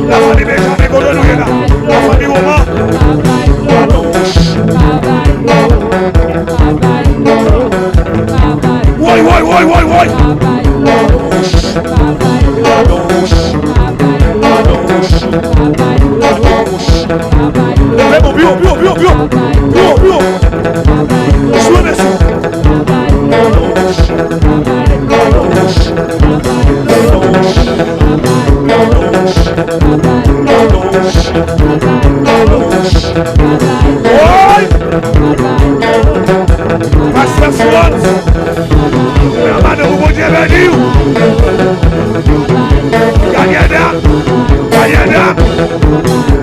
La famille Benjamin Godon est là. La famille Roman. Ouais. Levez mon bio. Soyez dessus. Pasteur Florence, la main de vous Dieu béni. Gagada,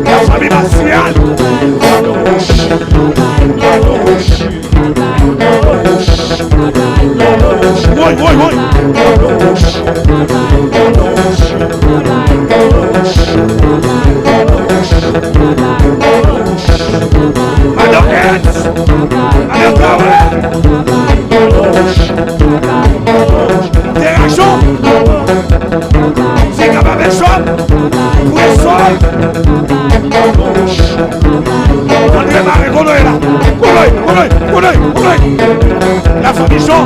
la famille martiale. Oui. Madame Ernst, Madame Traoré, Terrachon, c'est capable de choix, Pouessol, André Marie Godoy là, Godoy, la famille Jean,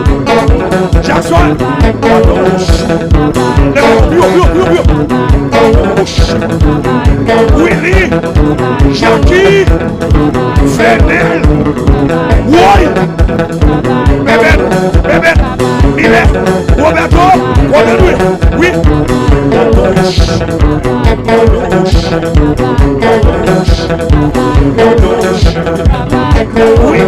Jackson, le bio, Willy, Jackie, Fenel, Woy, Bébé, Miller, Roberto, Roderick, oui. Oui,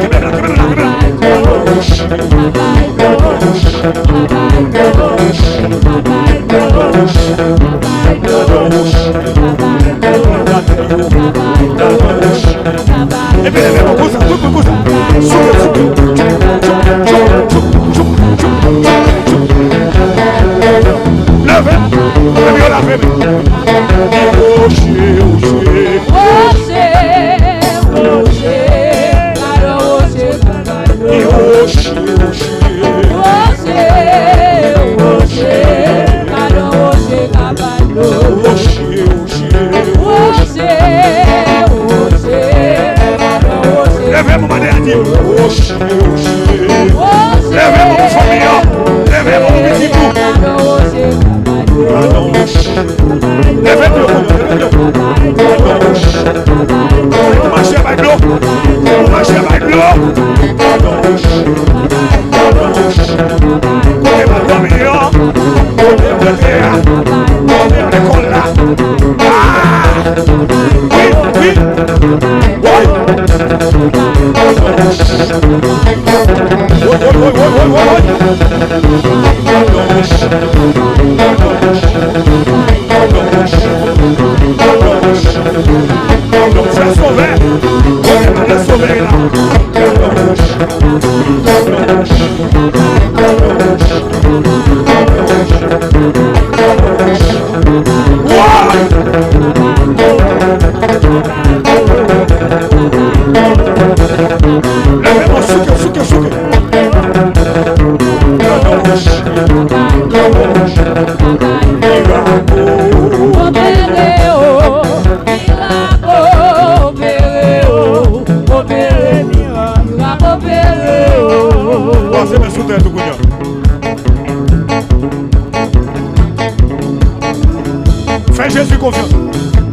Fais Jésus confiance.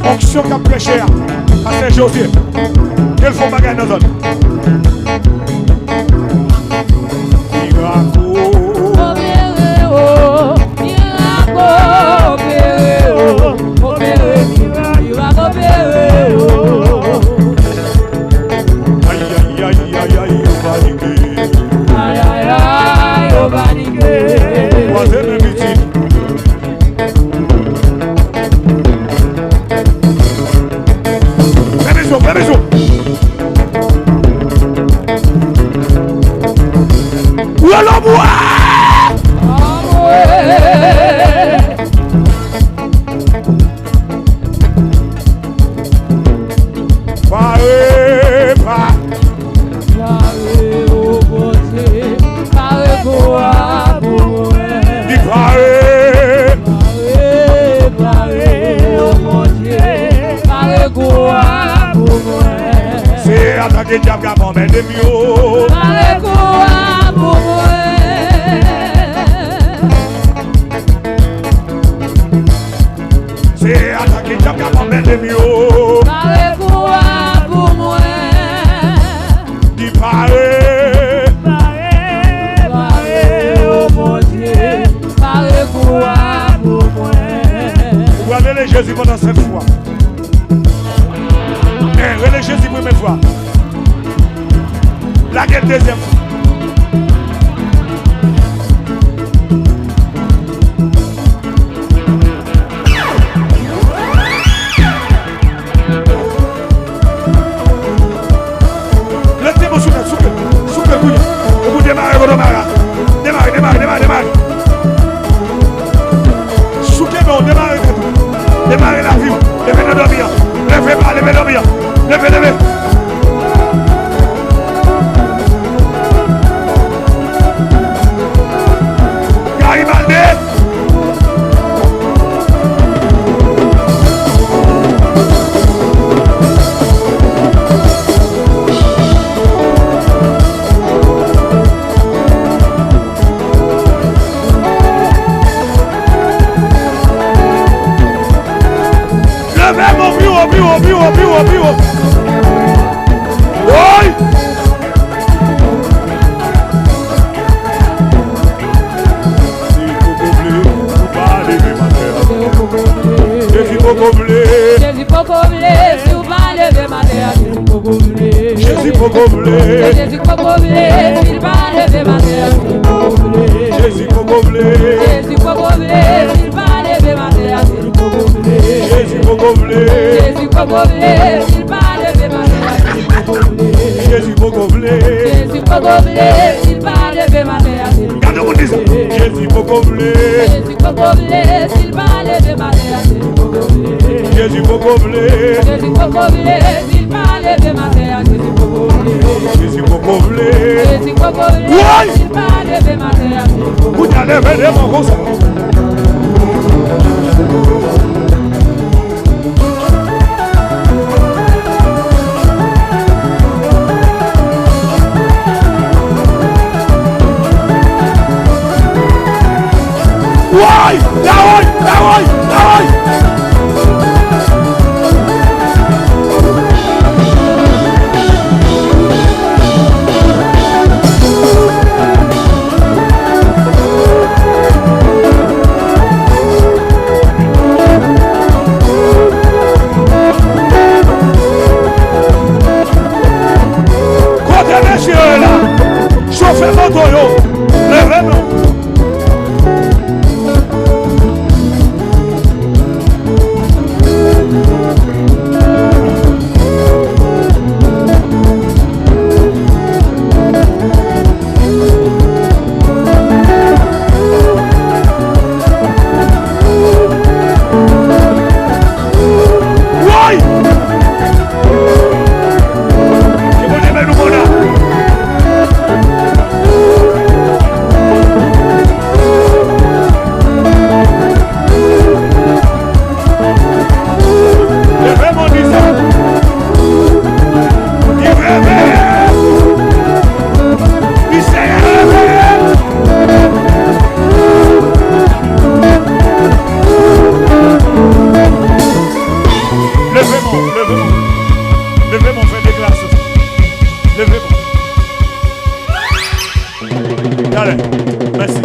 Onction qui a prêché à Saint-José. Quel faut bagaille dans la zone? attaquer diable pour m'aider mieux. Parle quoi pour moi? C'est attaquer diable pour m'aider mieux. Parle quoi pour moi? Dis pareil. Oh mon Dieu, parle quoi pour moi? Vous allez les Jésus pendant cette fois. Relais Jésus première fois. La deuxième fois. Laissez-moi souffler, couille. Vous démarrez. Démarrez. Soufflez, bon, démarrez la vie. Levez le dormir. Levez dormir. Levez. Garibaldi. Levez mon bureau. Oui. Jésus Pogomblé, si vous parlez de ma terre, Jésus Pogomblé, Jésus Pogomblé, s'il parle de ma terre, Jésus Pogomblé, Jésus Pogomblé, s'il parle de ma terre, Jésus Pogomblé, Jésus Pogomblé, s'il parle de ma terre, Jésus Pogomblé, Jésus Pogomblé, s'il parle de ma terre, Gardez-vous disant, Jésus Pogomblé, Jésus Pogomblé, s'il parle de ma terre, Jésus Pogomblé, Jésus Pogomblé, s'il parle de ma terre, Jésus Pogomblé, Jésus Pogomblé, s'il parle de ma terre. vous allez venir mon gros. Why? Côté messieurs là, chauffez moto yo, levez-nous. Levez mon frère de glace. Levez-moi. Allez, merci.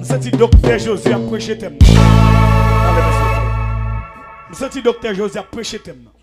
C'est le docteur José a prêché thème. Allez, merci. C'est le docteur José a prêché thème.